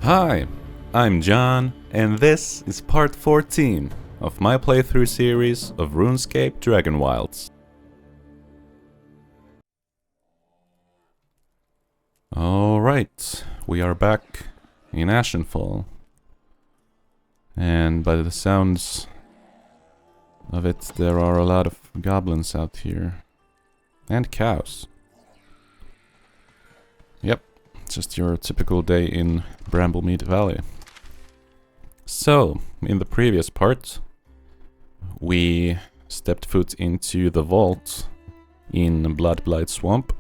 Hi, I'm John, and this is part 14 of my playthrough series of RuneScape Dragonwilds. Alright, we are back in Ashenfall. And by the sounds of it, there are a lot of goblins out here. And cows. Yep, just your typical day in Bramblemead Valley. So, in the previous part, we stepped foot into the vault in Bloodblight Swamp,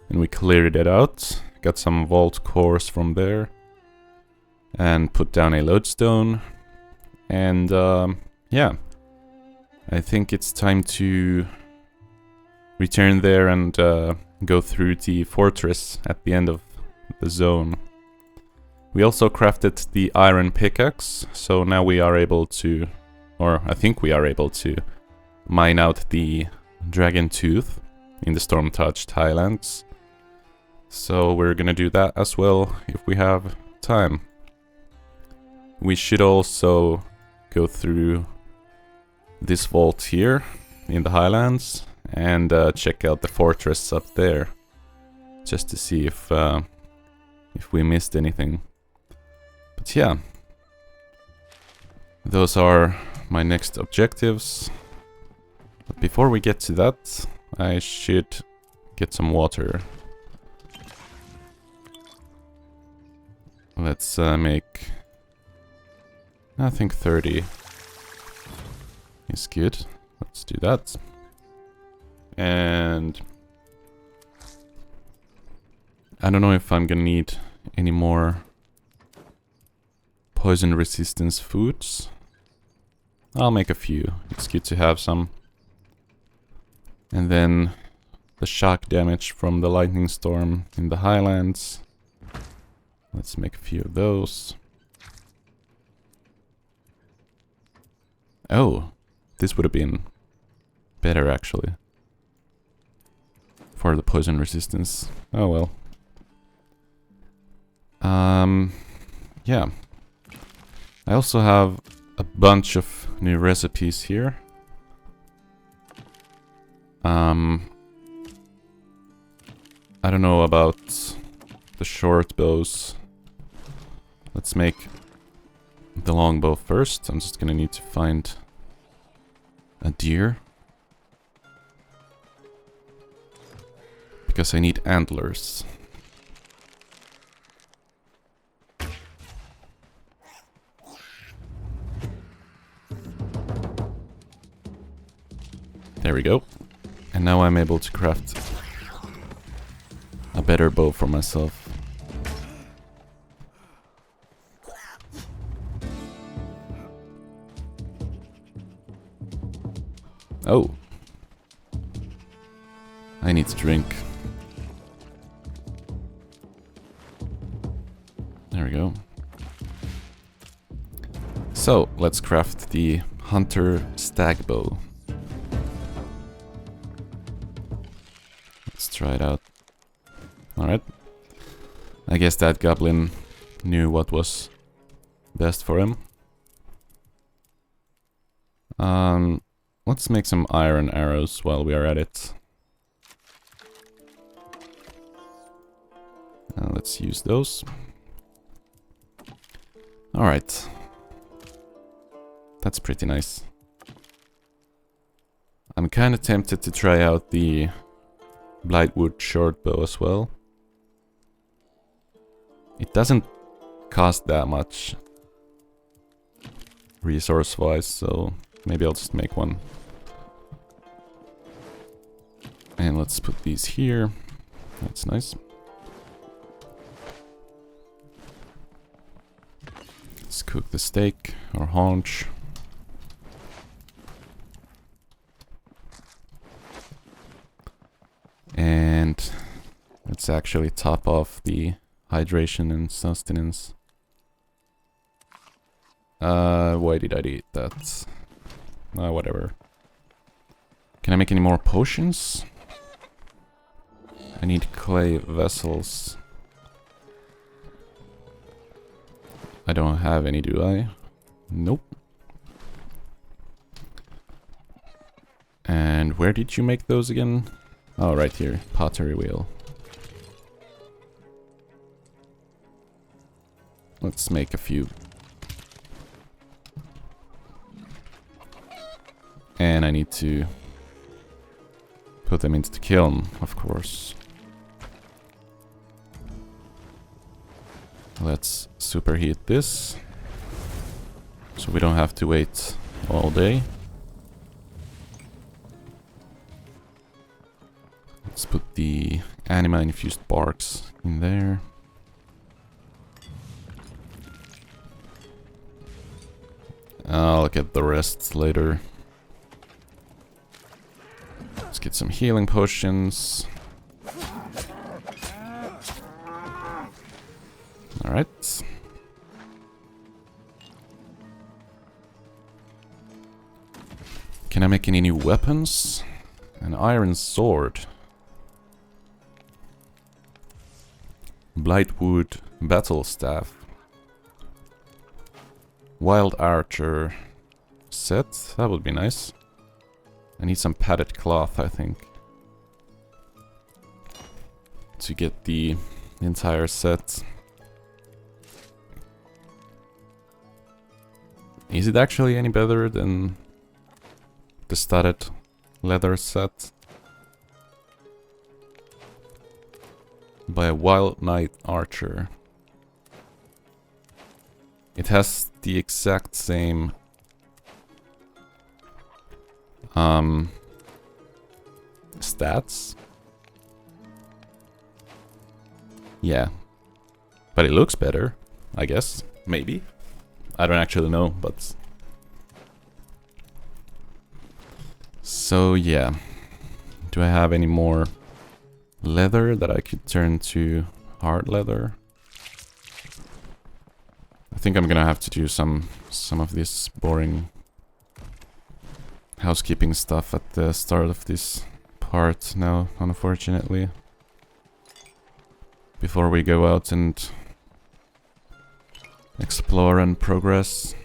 and we cleared it out, got some vault cores from there, and put down a lodestone, and yeah, I think it's time to return there and go through the fortress at the end of the zone. We also crafted the iron pickaxe, so now we are able to, or I think we are able to, mine out the dragon tooth in the storm-touched highlands. So we're gonna do that as well if we have time. We should also go through this vault here in the highlands and check out the fortress up there, just to see if we missed anything. But yeah, those are my next objectives. But before we get to that, I should get some water. Let's make, I think 30 is good. Let's do that. And I don't know if I'm gonna need any more poison resistance foods. I'll make a few. It's good to have some. And then the shock damage from the lightning storm in the highlands. Let's make a few of those. Oh, this would have been better actually. For the poison resistance. Oh well. Yeah. I also have a bunch of new recipes here. I don't know about the short bows. Let's make the longbow first. I'm just gonna need to find a deer. Because I need antlers. There we go. And now I'm able to craft a better bow for myself. Oh. I need to drink. There we go. So, let's craft the Hunter Stag Bow. Let's try it out. Alright. I guess that goblin knew what was best for him. Let's make some iron arrows while we are at it. Let's use those. Alright. That's pretty nice. I'm kind of tempted to try out the Blightwood short bow as well. It doesn't cost that much resource-wise, so maybe I'll just make one. And let's put these here. That's nice. Let's cook the steak or haunch. And let's actually top off the hydration and sustenance. Why did I eat that? Whatever. Can I make any more potions? I need clay vessels. I don't have any, do I? Nope. And where did you make those again? Oh, right here. Pottery wheel. Let's make a few. And I need to put them into the kiln, of course. Let's superheat this, so we don't have to wait all day. Let's put the anima-infused barks in there. I'll get the rest later. Let's get some healing potions. Alright. Can I make any new weapons? An iron sword. Blightwood battle staff. Wild archer set. That would be nice. I need some padded cloth, I think, to get the entire set. Is it actually any better than the studded leather set? By a Wild Knight Archer. It has the exact same stats. Yeah. But it looks better, I guess. Maybe. I don't actually know, but... So, yeah. Do I have any more leather that I could turn to hard leather? I think I'm gonna have to do some of this boring housekeeping stuff at the start of this part now, unfortunately. Before we go out and explore and progress.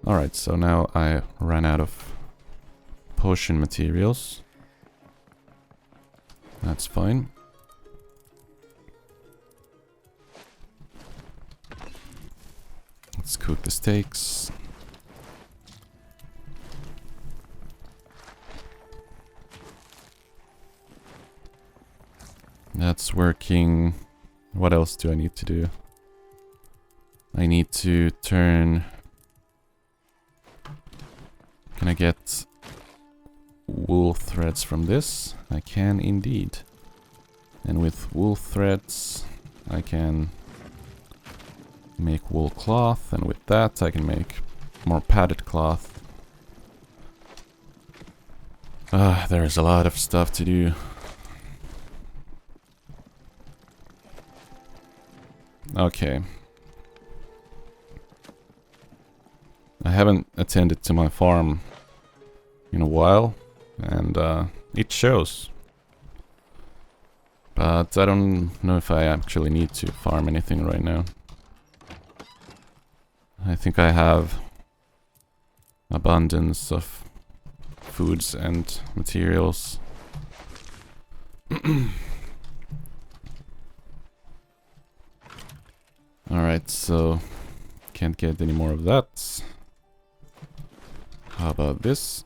Alright, so now I ran out of potion materials. That's fine. Let's cook the steaks. That's working. What else do I need to do? I need to turn... Can I get wool threads from this? I can indeed. And with wool threads, I can make wool cloth, and with that I can make more padded cloth. There's a lot of stuff to do. Okay. I haven't attended to my farm in a while, and it shows. But I don't know if I actually need to farm anything right now. I think I have abundance of foods and materials. Alright, so can't get any more of that. How about this?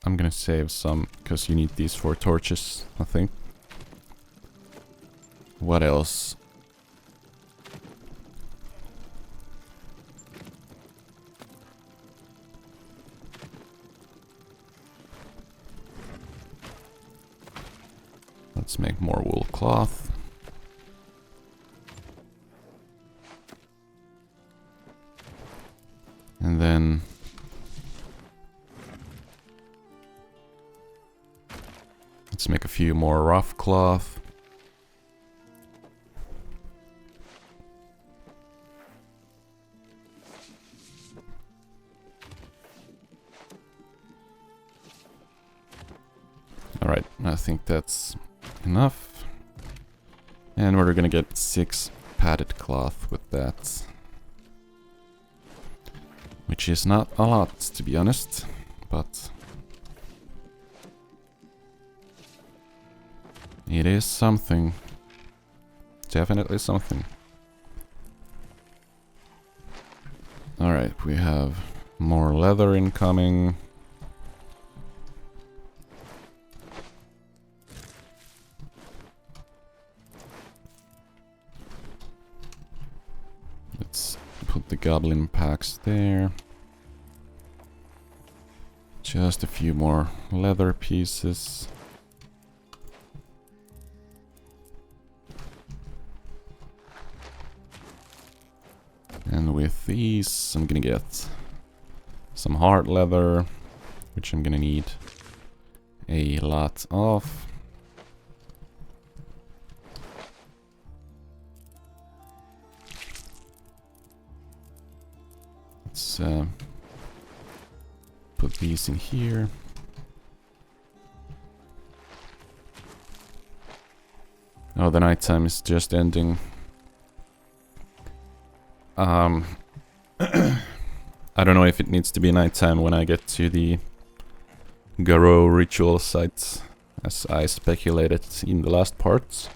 I'm gonna save some, because you need these for torches, I think. What else? Let's make more wool cloth. And then let's make a few more rough cloth. Alright, I think that's enough. And we're gonna get 6 padded cloth with that. Which is not a lot, to be honest, but it is something. Definitely something. Alright, we have more leather incoming. Let's put the goblin packs there. Just a few more leather pieces. And with these, I'm gonna get some hard leather, which I'm gonna need a lot of. Let's put these in here. Oh, the nighttime is just ending. I don't know if it needs to be nighttime when I get to the Garou ritual site, as I speculated in the last parts.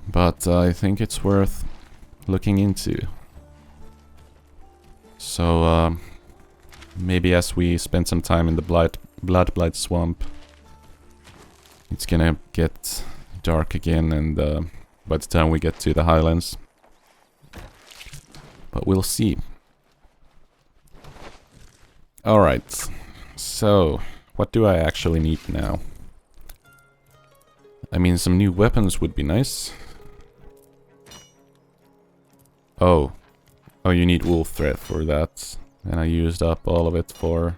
But I think it's worth looking into. So, maybe as we spend some time in the Blood Blight Swamp, it's gonna get dark again, and by the time we get to the Highlands. But we'll see. Alright, so what do I actually need now? I mean, some new weapons would be nice. Oh, you need wool thread for that. And I used up all of it for...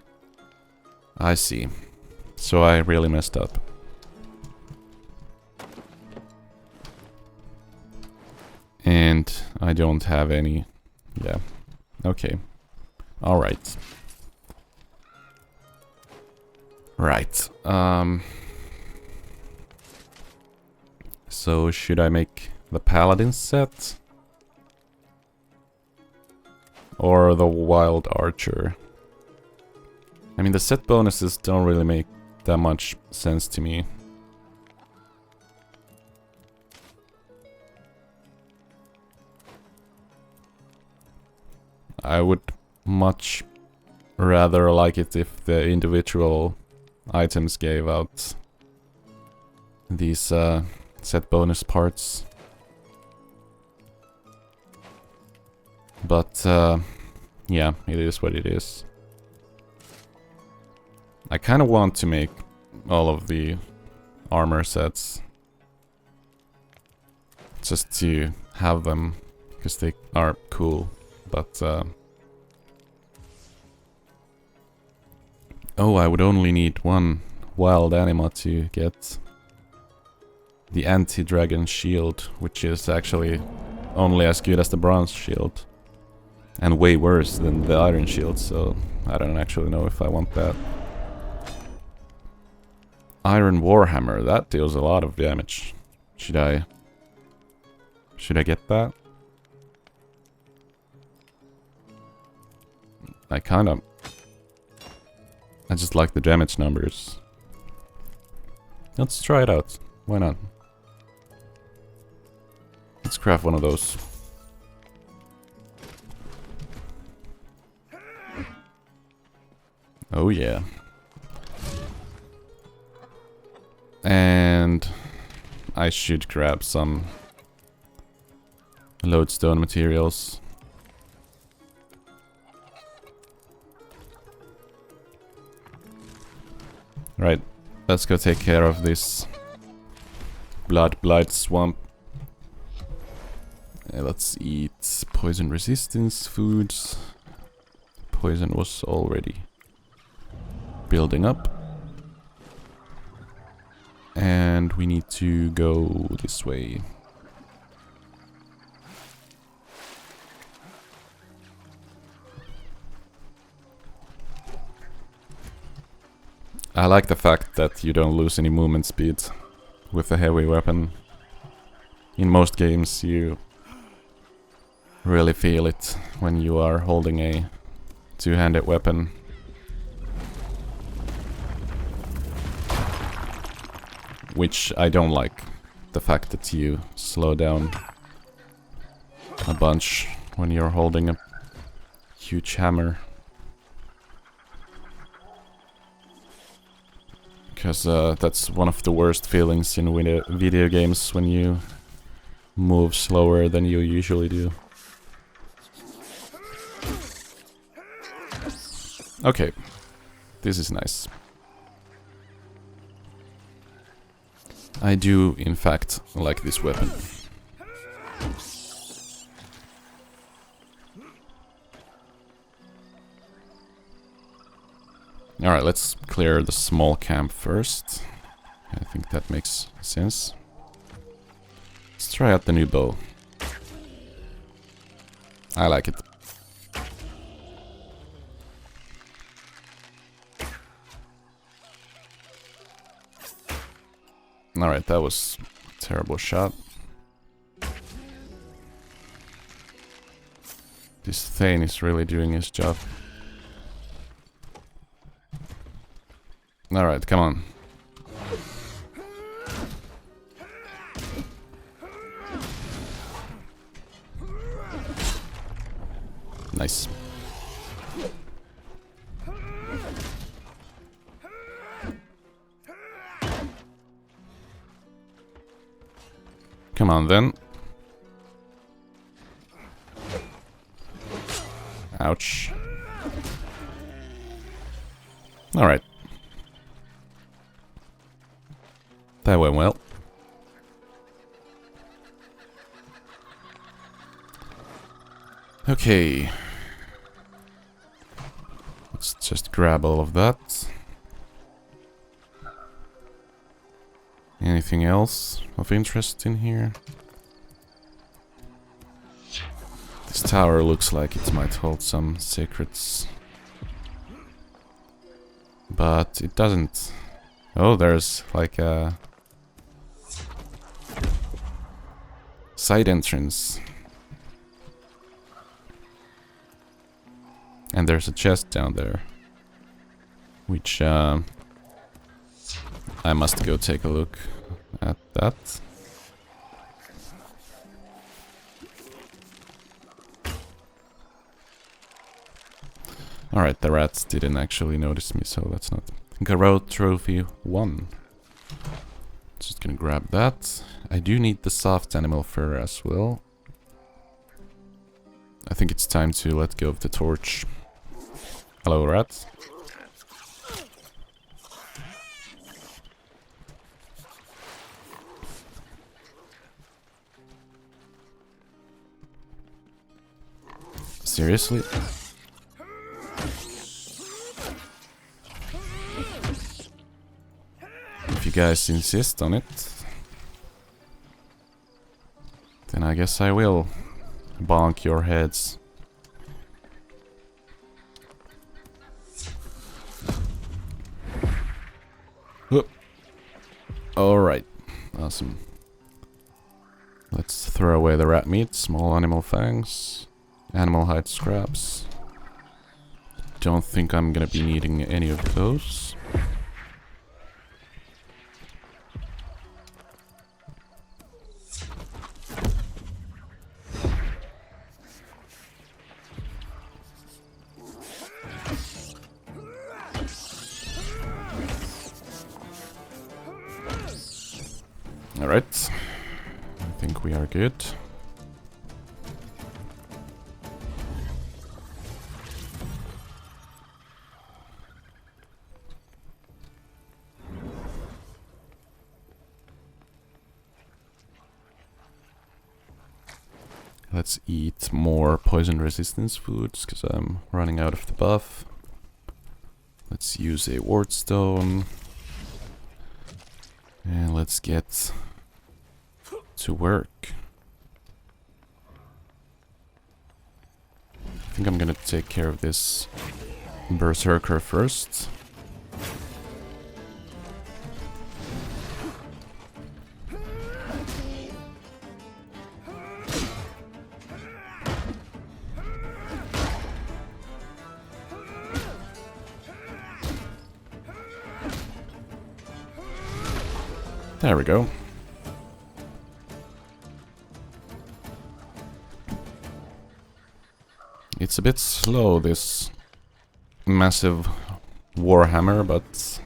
I see. So I really messed up. And I don't have any... Yeah. Okay. Alright. Right. So should I make the Paladin set? Or the Wild Archer? I mean, the set bonuses don't really make that much sense to me. I would much rather like it if the individual items gave out these set bonus parts. But yeah, it is what it is. I kind of want to make all of the armor sets just to have them, because they are cool. But oh, I would only need one wild anima to get the anti-dragon shield, which is actually only as good as the bronze shield. And way worse than the iron shield, so I don't actually know if I want that. Iron Warhammer, that deals a lot of damage. Should I get that? I just like the damage numbers. Let's try it out. Why not? Let's craft one of those. Oh yeah. And I should grab some lodestone materials. Right, let's go take care of this Blood Blight Swamp. Let's eat poison resistance foods. Poison was already building up. And we need to go this way. I like the fact that you don't lose any movement speed with a heavy weapon. in most games you really feel it when you are holding a two-handed weapon. Which I don't like. The fact that you slow down a bunch when you're holding a huge hammer. Because that's one of the worst feelings in video games, when you move slower than you usually do. Okay, this is nice. I do, in fact, like this weapon. Alright, let's clear the small camp first. I think that makes sense. Let's try out the new bow. I like it. Alright, that was a terrible shot. This Thane is really doing his job. Alright, come on. Nice. Come on then. Ouch. Alright. That went well. Okay. Let's just grab all of that. Anything else of interest in here? This tower looks like it might hold some secrets. But it doesn't. Oh, there's like a side entrance. And there's a chest down there, which I must go take a look at that. Alright, the rats didn't actually notice me, so that's not... Garrote Trophy 1. Just gonna grab that. I do need the soft animal fur as well. I think it's time to let go of the torch. Hello, rat. Seriously? If you guys insist on it, then I guess I will bonk your heads. Whoop. Alright, awesome. Let's throw away the rat meat, small animal fangs, animal hide scraps. Don't think I'm gonna be needing any of those. Alright, I think we are good. Let's eat more poison resistance foods, because I'm running out of the buff. Let's use a ward stone. And let's get to work. I think I'm gonna take care of this berserker first. There we go. It's a bit slow, this massive warhammer, but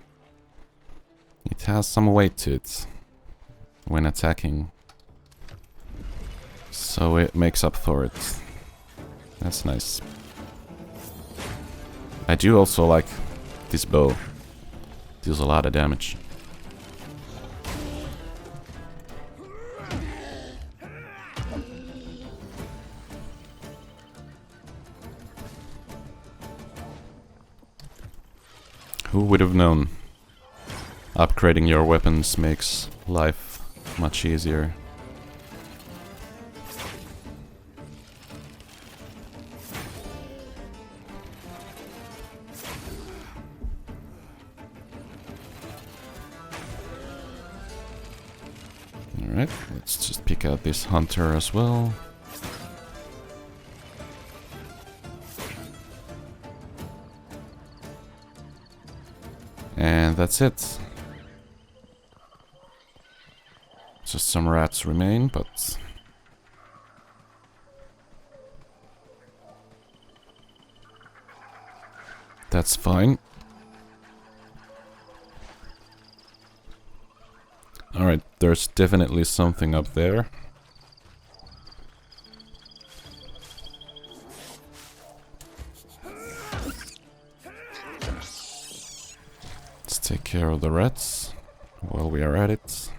it has some weight to it when attacking. So it makes up for it. That's nice. I do also like this bow. It deals a lot of damage. Who would have known? Upgrading your weapons makes life much easier. Alright, let's just pick out this hunter as well. And that's it. Just some rats remain, but that's fine. Alright, there's definitely something up there. Let's take care of the rats while we are at it.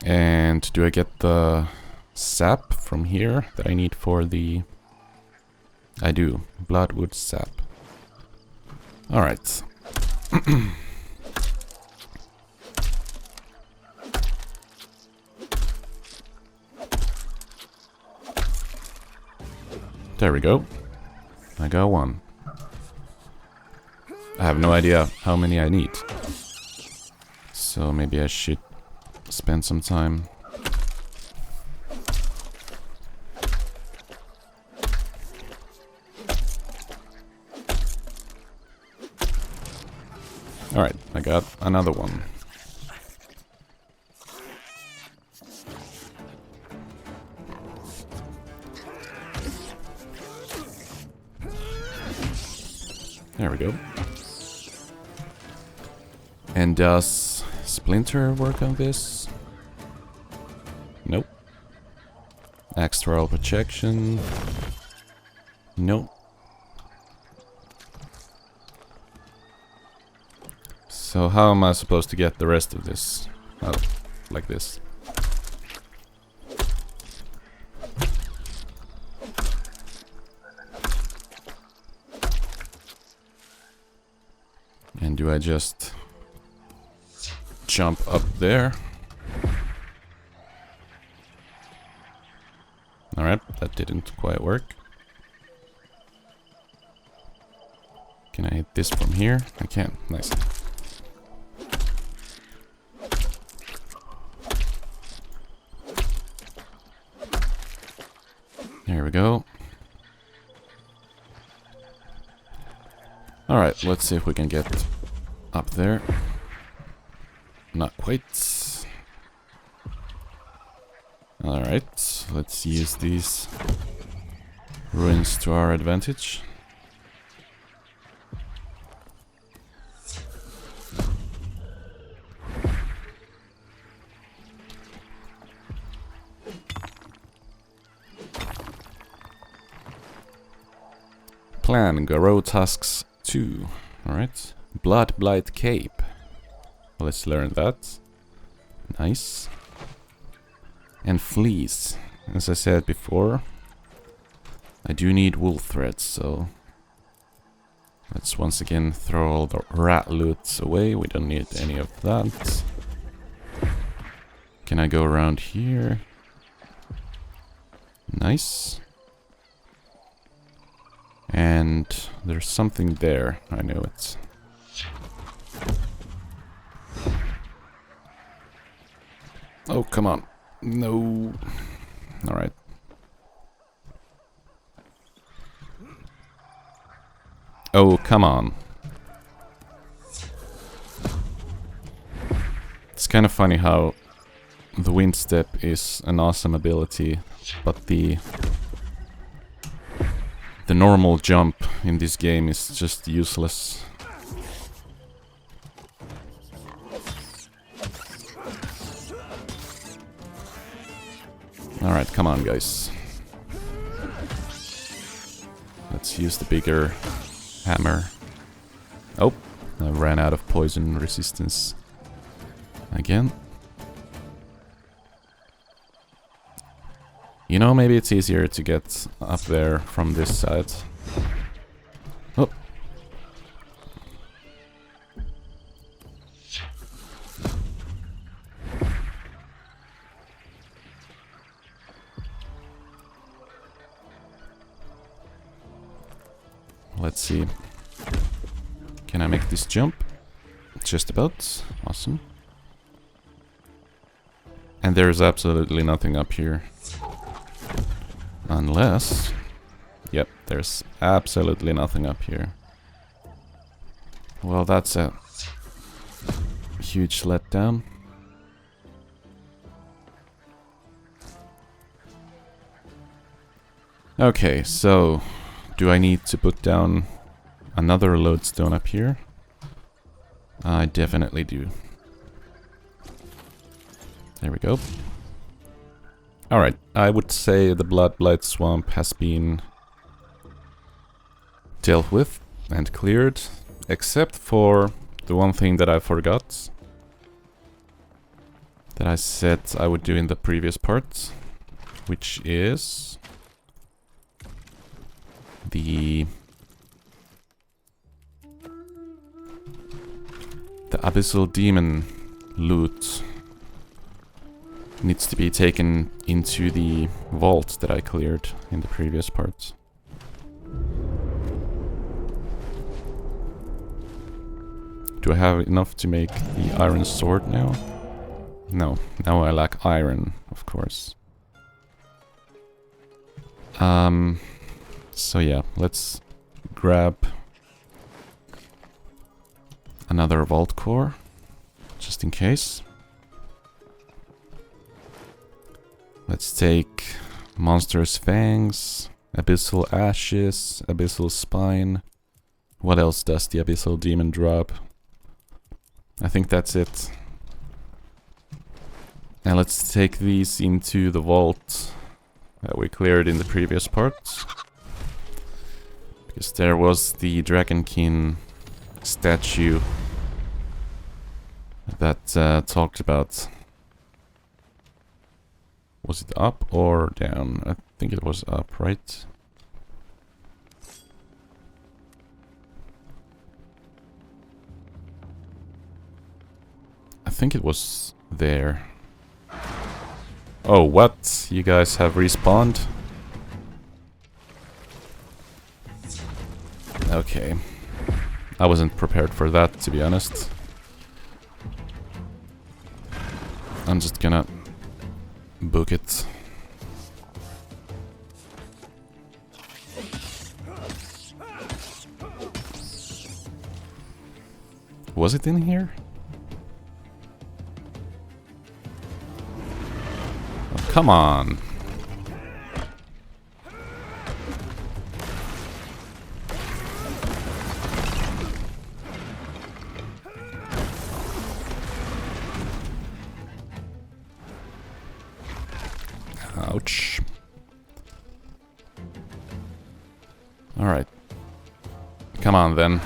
And do I get the sap from here that I need for the... I do. Bloodwood sap. Alright. There we go. I got one. I have no idea how many I need. So maybe I should spend some time. Alright, I got another one. There we go. And does Splinter work on this? Nope. Astral projection. Nope. So how am I supposed to get the rest of this? Oh, like this. And do I just jump up there? Alright, that didn't quite work. Can I hit this from here? I can. Nice. There we go. Alright, let's see if we can get up there. Not quite. Alright, let's use these ruins to our advantage. Plan Garrow Tusks 2. Alright. Blood Blight Cape. Let's learn that. Nice. And fleece. As I said before, I do need wool threads, so let's once again throw all the rat loot away. We don't need any of that. Can I go around here? Nice. And there's something there. I know it. Oh, come on. No. Alright. Oh, come on. It's kind of funny how the wind step is an awesome ability, but the normal jump in this game is just useless. Alright, come on guys. Let's use the bigger hammer. Oh, I ran out of poison resistance again. You know, maybe it's easier to get up there from this side. Oh. Let's see. Can I make this jump? Just about. Awesome. And there's absolutely nothing up here. Unless... Yep, there's absolutely nothing up here. Well, that's a huge letdown. Okay, so... do I need to put down another lodestone up here? I definitely do. There we go. Alright, I would say the Bloodblight Swamp has been dealt with and cleared, except for the one thing that I forgot, that I said I would do in the previous part, which is the Abyssal Demon loot needs to be taken into the vault that I cleared in the previous part. Do I have enough to make the iron sword now? No, now I lack iron, of course. So yeah, let's grab another vault core, just in case. Let's take Monstrous Fangs, Abyssal Ashes, Abyssal Spine. What else does the Abyssal Demon drop? I think that's it. And let's take these into the vault that we cleared in the previous part. Because there was the Dragonkin statue that talked about... Was it up or down? I think it was up, right? I think it was there. Oh, what? You guys have respawned? Okay. I wasn't prepared for that, to be honest. I'm just gonna book it. Was it in here? Oh, come on. Ouch. Alright. Come on then.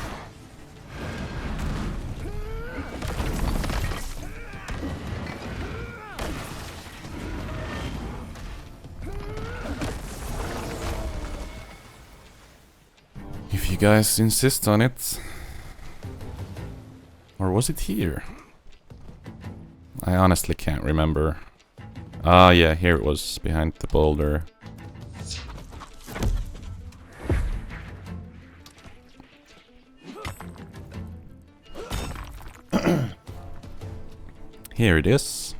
If you guys insist on it. Or was it here? I honestly can't remember. Ah, yeah, here it was, behind the boulder. Here it is.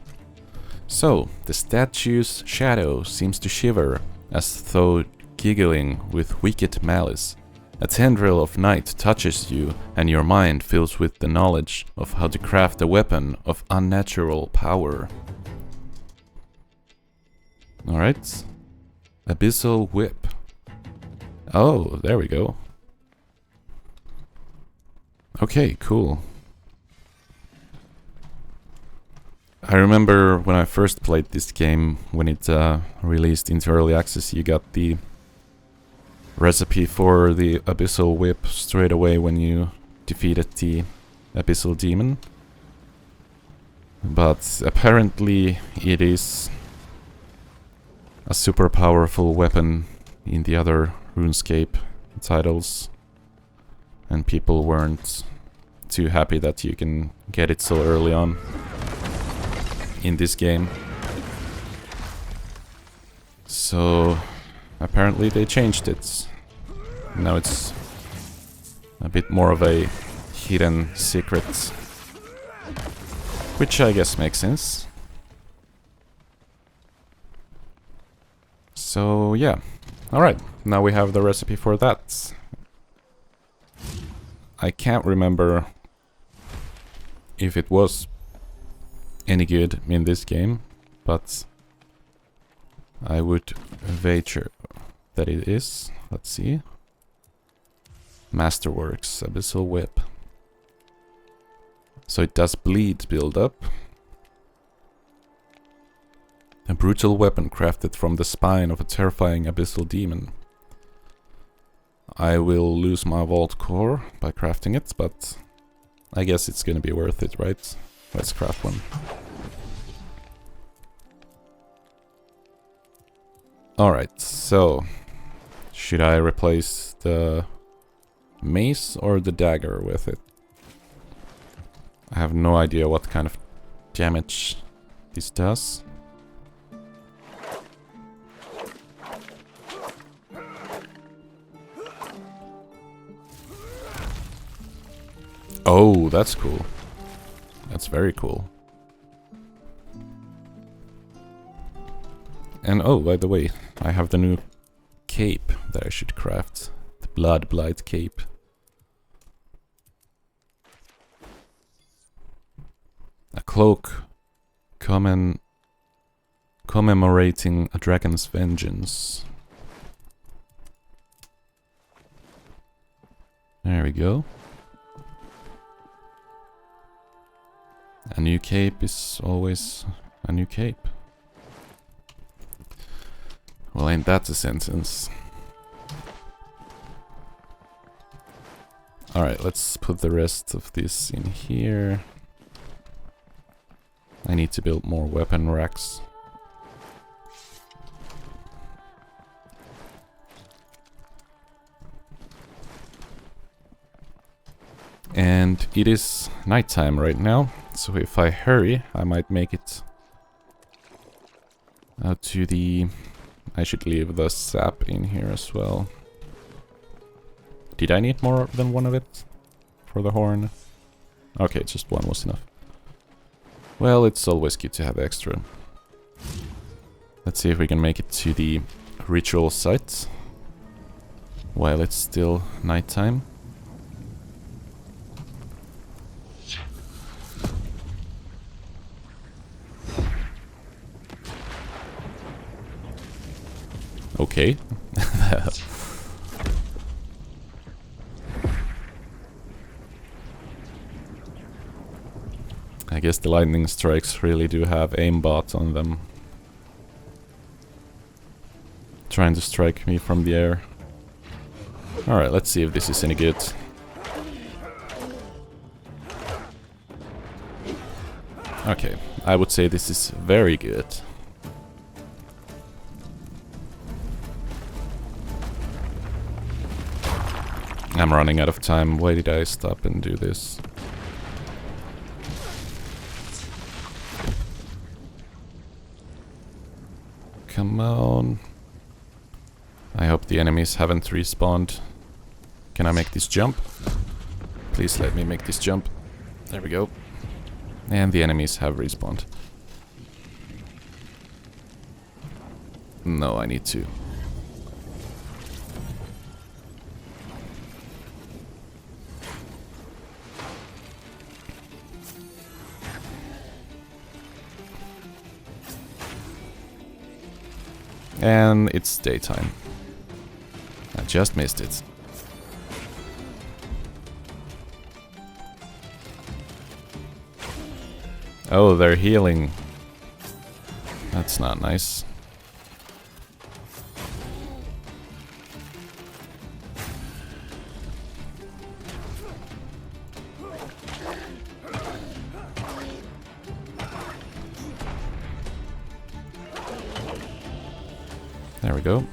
So, the statue's shadow seems to shiver, as though giggling with wicked malice. A tendril of night touches you, and your mind fills with the knowledge of how to craft a weapon of unnatural power. Alright. Abyssal Whip. Oh, there we go. Okay, cool. I remember when I first played this game, when it released into early access, you got the recipe for the Abyssal Whip straight away when you defeated the Abyssal Demon. But apparently it is a super powerful weapon in the other RuneScape titles, and people weren't too happy that you can get it so early on in this game. So apparently they changed it. Now it's a bit more of a hidden secret, which I guess makes sense. So yeah, alright, now we have the recipe for that. I can't remember if it was any good in this game, but I would wager that it is. Let's see. Masterworks, Abyssal Whip. So it does bleed build up. A brutal weapon crafted from the spine of a terrifying abyssal demon. I will lose my vault core by crafting it, but I guess it's gonna be worth it, right? Let's craft one. Alright, so should I replace the mace or the dagger with it? I have no idea what kind of damage this does. Oh, that's cool. That's very cool. And oh, by the way, I have the new cape that I should craft. The Blood Blight cape. A cloak commemorating a dragon's vengeance. There we go. A new cape is always a new cape. Well, ain't that a sentence? Alright, let's put the rest of this in here. I need to build more weapon racks. And it is nighttime right now, so if I hurry, I might make it out to the... I should leave the sap in here as well. Did I need more than one of it for the horn? Okay, just one was enough. Well, it's always good to have extra. Let's see if we can make it to the ritual site while it's still nighttime. Okay. I guess the lightning strikes really do have aimbot on them. Trying to strike me from the air. Alright, let's see if this is any good. Okay, I would say this is very good. I'm running out of time. Why did I stop and do this? Come on. I hope the enemies haven't respawned. Can I make this jump? Please let me make this jump. There we go. And the enemies have respawned. No, I need to. And it's daytime. I just missed it. Oh, they're healing. That's not nice. There we go.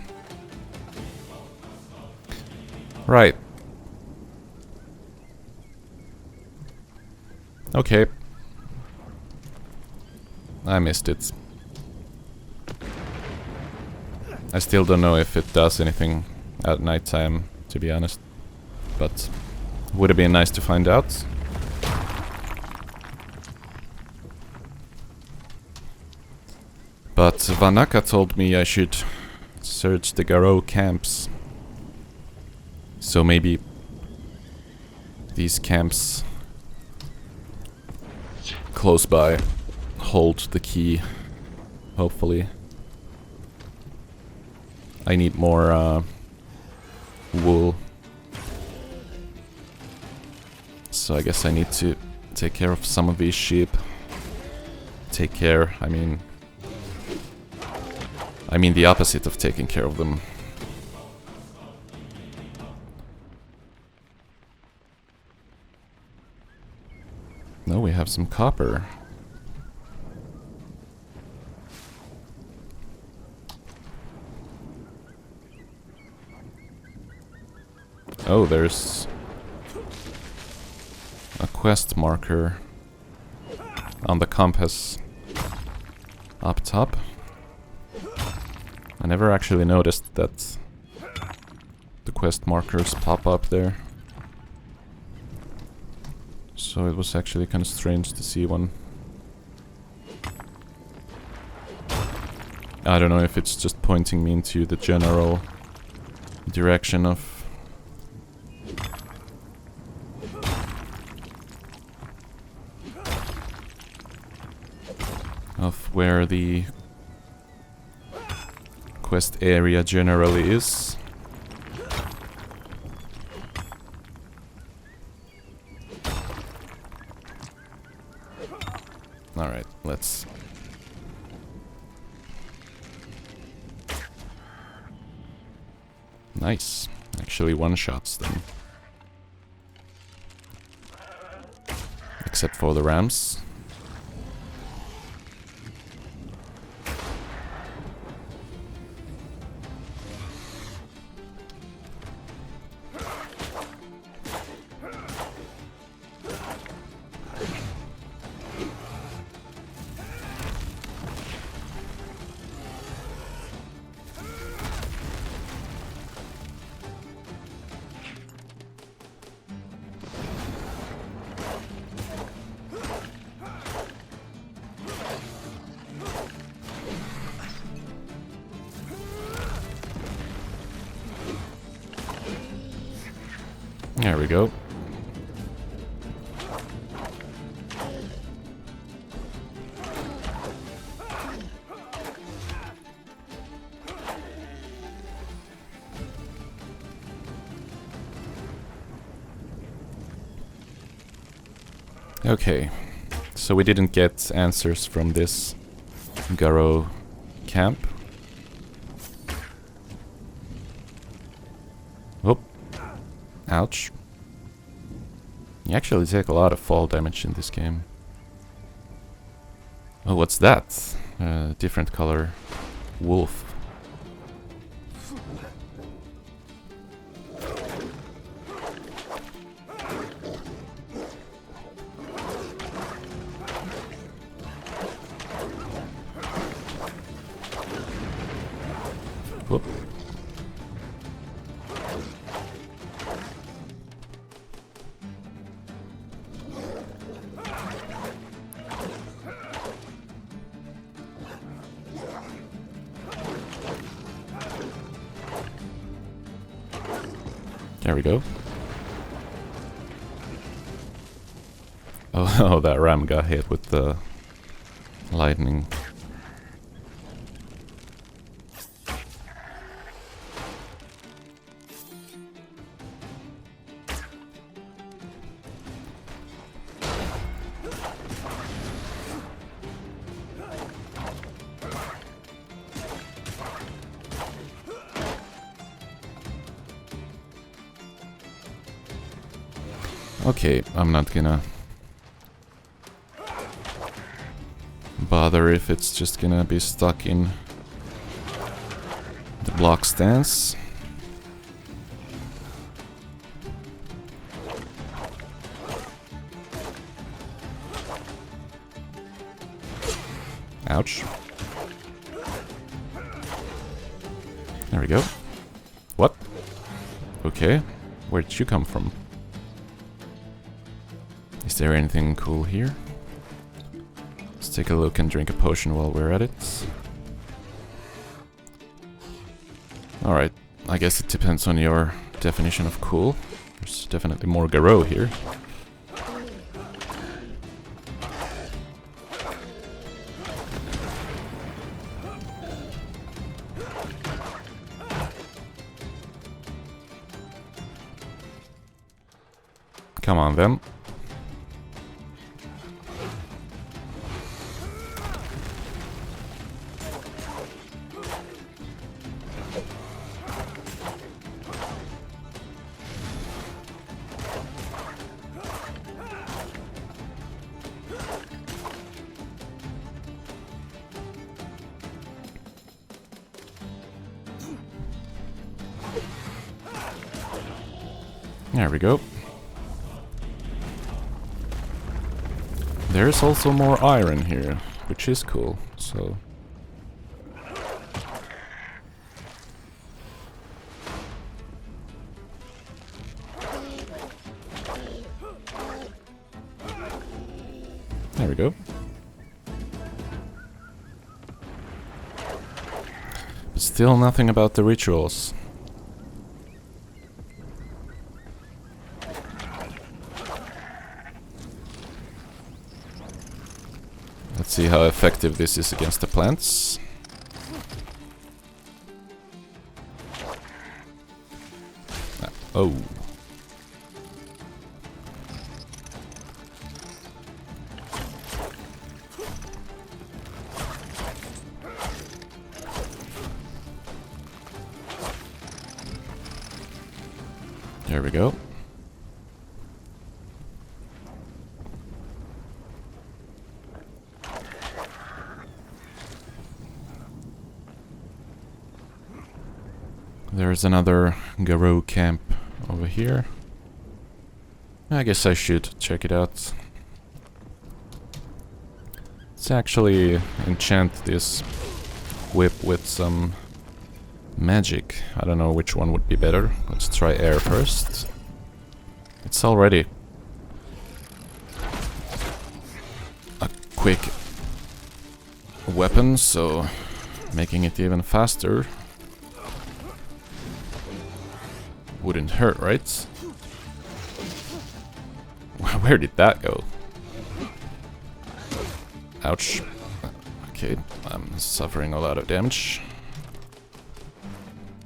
Right. Okay. I missed it. I still don't know if it does anything at nighttime, to be honest. But would have been nice to find out. But Vanaka told me I should search the Garou camps. So maybe these camps close by hold the key, hopefully. I need more wool. So I guess I need to take care of some of these sheep. Take care, I mean the opposite of taking care of them. No, we have some copper. Oh, there's a quest marker on the compass up top. I never actually noticed that the quest markers pop up there. So it was actually kind of strange to see one. I don't know if it's just pointing me into the general direction of where the quest area generally is. Alright, let's... Nice. Actually one-shots them. Except for the rams. There we go. Okay, so we didn't get answers from this Garou camp. Oh, ouch. You actually take a lot of fall damage in this game. Oh, what's that? Different color wolf. Whoop. There we go. Oh, that ram got hit with the lightning. Okay, I'm not gonna bother if it's just gonna be stuck in the block stance. Ouch. There we go. What? Okay, where'd you come from? Is there anything cool here? Let's take a look and drink a potion while we're at it. Alright, I guess it depends on your definition of cool. There's definitely more Garou here. Come on then. There we go. There's also more iron here, which is cool, so... There we go. But still nothing about the rituals. Let's see how effective this is against the plants. Oh. There we go. There's another Garou camp over here. I guess I should check it out. Let's actually enchant this whip with some magic. I don't know which one would be better. Let's try air first. It's already a quick weapon, so making it even faster wouldn't hurt, right? Where did that go? Ouch. Okay, I'm suffering a lot of damage.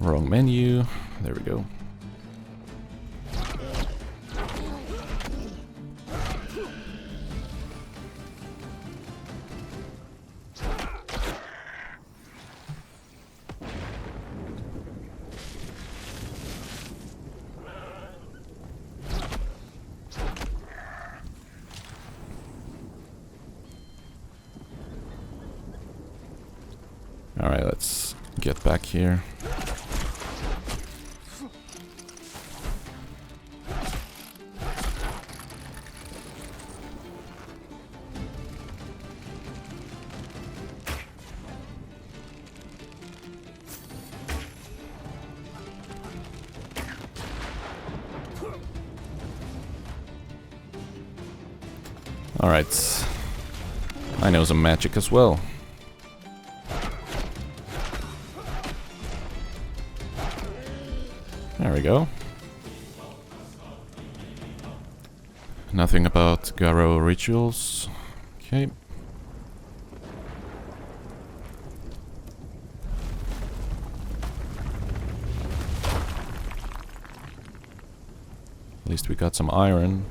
Wrong menu. There we go. Alright, let's get back here. Alright. I know some magic as well. There we go. Nothing about Garo rituals. Okay. At least we got some iron.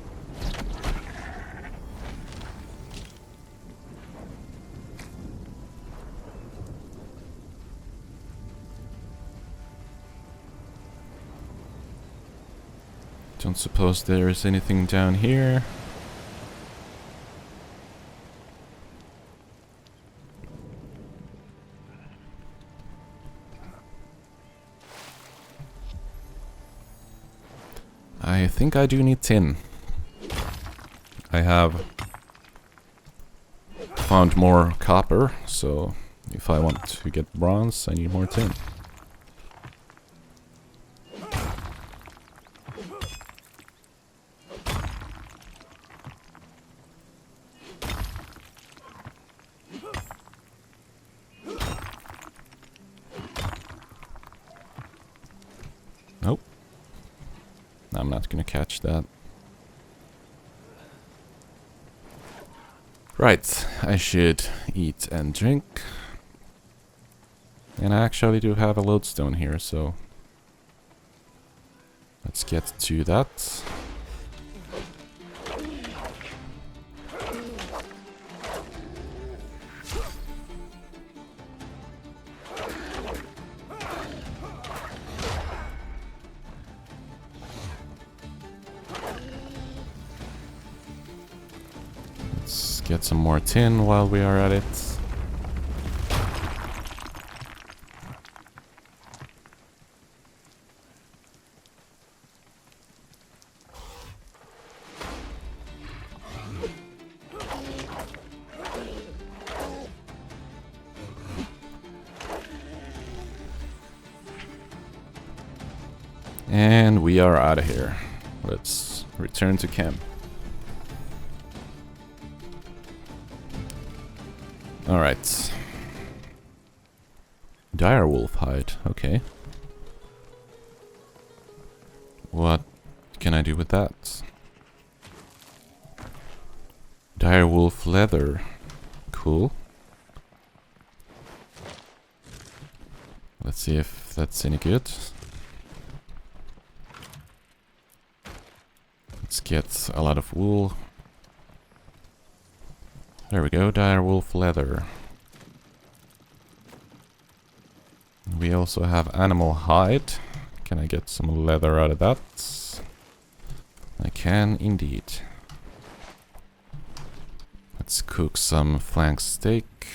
Don't suppose there is anything down here. I think I do need tin. I have found more copper, so if I want to get bronze, I need more tin. Nope. I'm not gonna catch that. Right, I should eat and drink. And I actually do have a lodestone here, so let's get to that. Get some more tin while we are at it. And we are out of here. Let's return to camp. Alright. Direwolf hide, okay. What can I do with that? Direwolf leather. Cool. Let's see if that's any good. Let's get a lot of wool. There we go, direwolf leather. We also have animal hide. Can I get some leather out of that? I can indeed. Let's cook some flank steak.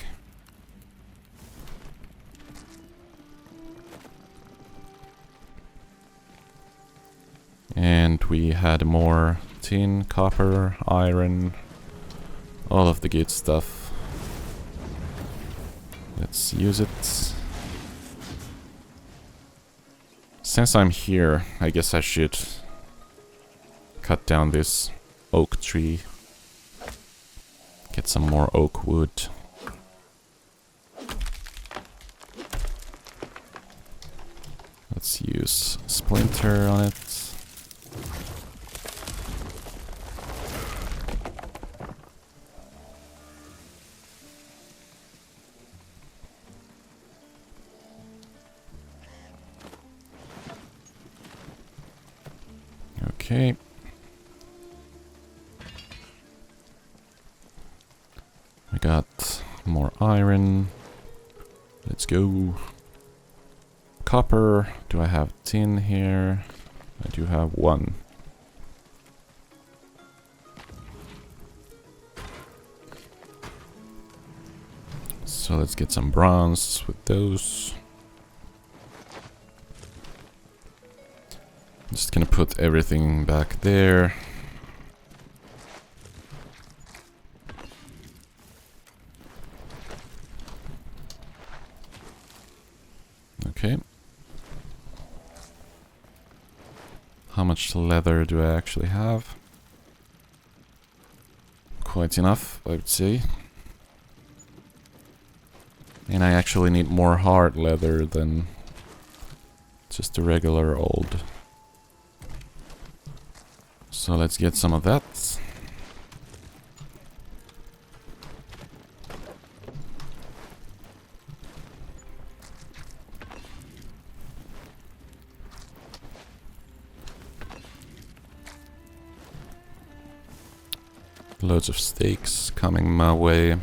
And we had more tin, copper, iron. All of the good stuff. Let's use it. Since I'm here, I guess I should cut down this oak tree. Get some more oak wood. Let's use splinter on it. Okay. I got more iron. Let's go. Copper. Do I have tin here? I do have one. So let's get some bronze with those. Just gonna put everything back there. Okay. How much leather do I actually have? Quite enough, I would say. And I actually need more hard leather than just a regular old. So let's get some of that. Loads of steaks coming my way,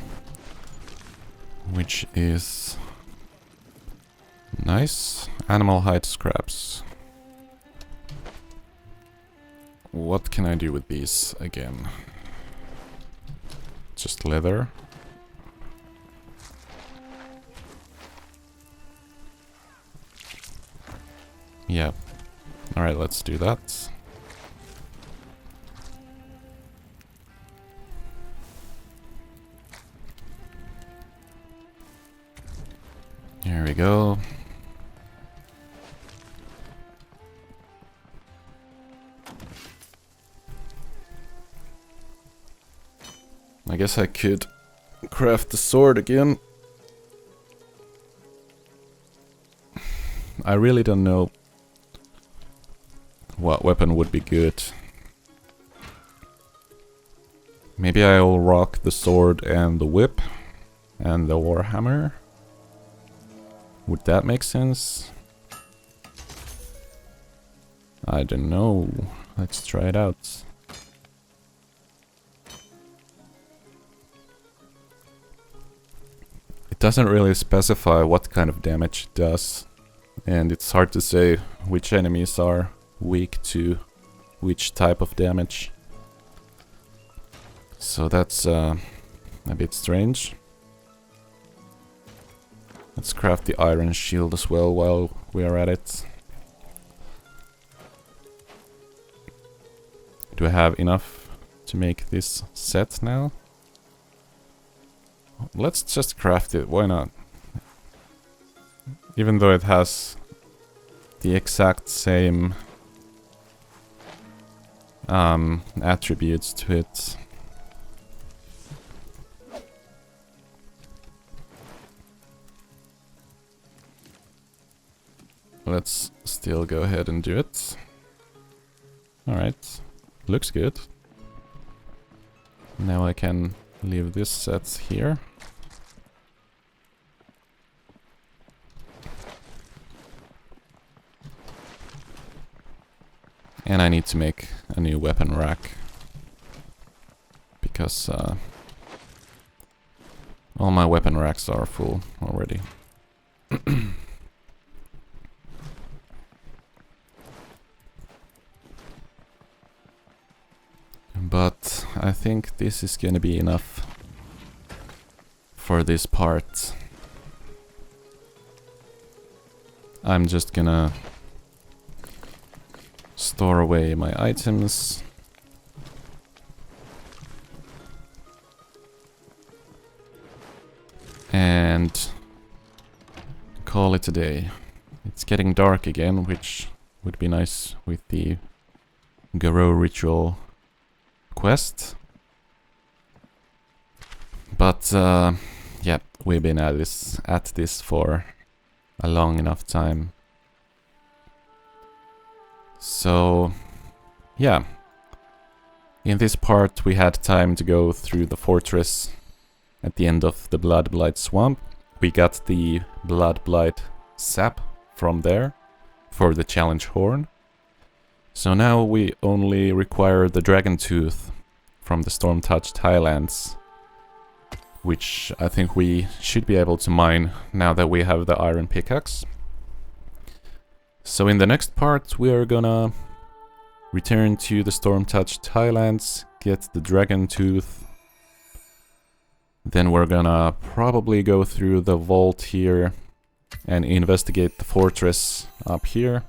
which is nice. Animal hide scraps. What can I do with these again? Just leather. Yeah. Alright, let's do that. Here we go. I guess I could craft the sword again. I really don't know what weapon would be good. Maybe I'll rock the sword and the whip and the warhammer. Would that make sense? I don't know. Let's try it out. It doesn't really specify what kind of damage it does, and it's hard to say which enemies are weak to which type of damage. So that's a bit strange. Let's craft the iron shield as well while we are at it. Do I have enough to make this set now? Let's just craft it, why not? Even though it has the exact same attributes to it. Let's still go ahead and do it. Alright, looks good. Now I can leave this set here. And I need to make a new weapon rack. Because all my weapon racks are full already. But I think this is gonna be enough for this part. I'm just gonna store away my items. And call it a day. It's getting dark again, which would be nice with the Garrow ritual quest. But yeah, we've been at this for a long enough time. So yeah, in this part we had time to go through the fortress at the end of the Bloodblight swamp. We got the Bloodblight sap from there for the challenge horn. So now we only require the Dragon Tooth from the Storm-touched Highlands, which I think we should be able to mine now that we have the iron pickaxe. So in the next part we are gonna return to the Storm-touched Highlands, get the Dragon Tooth. Then we're gonna probably go through the vault here and investigate the fortress up here.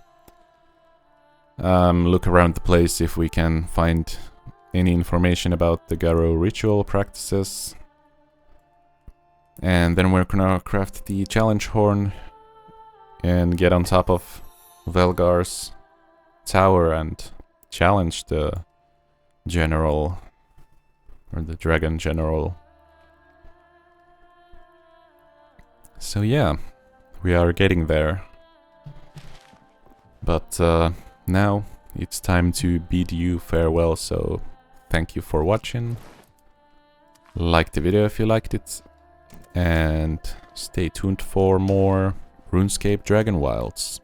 Look around the place if we can find any information about the Garrow ritual practices. And then we're gonna craft the challenge horn and get on top of Velgar's tower and challenge the general, or the dragon general. So yeah, we are getting there. But now it's time to bid you farewell, so thank you for watching. Like the video if you liked it, and stay tuned for more RuneScape Dragonwilds.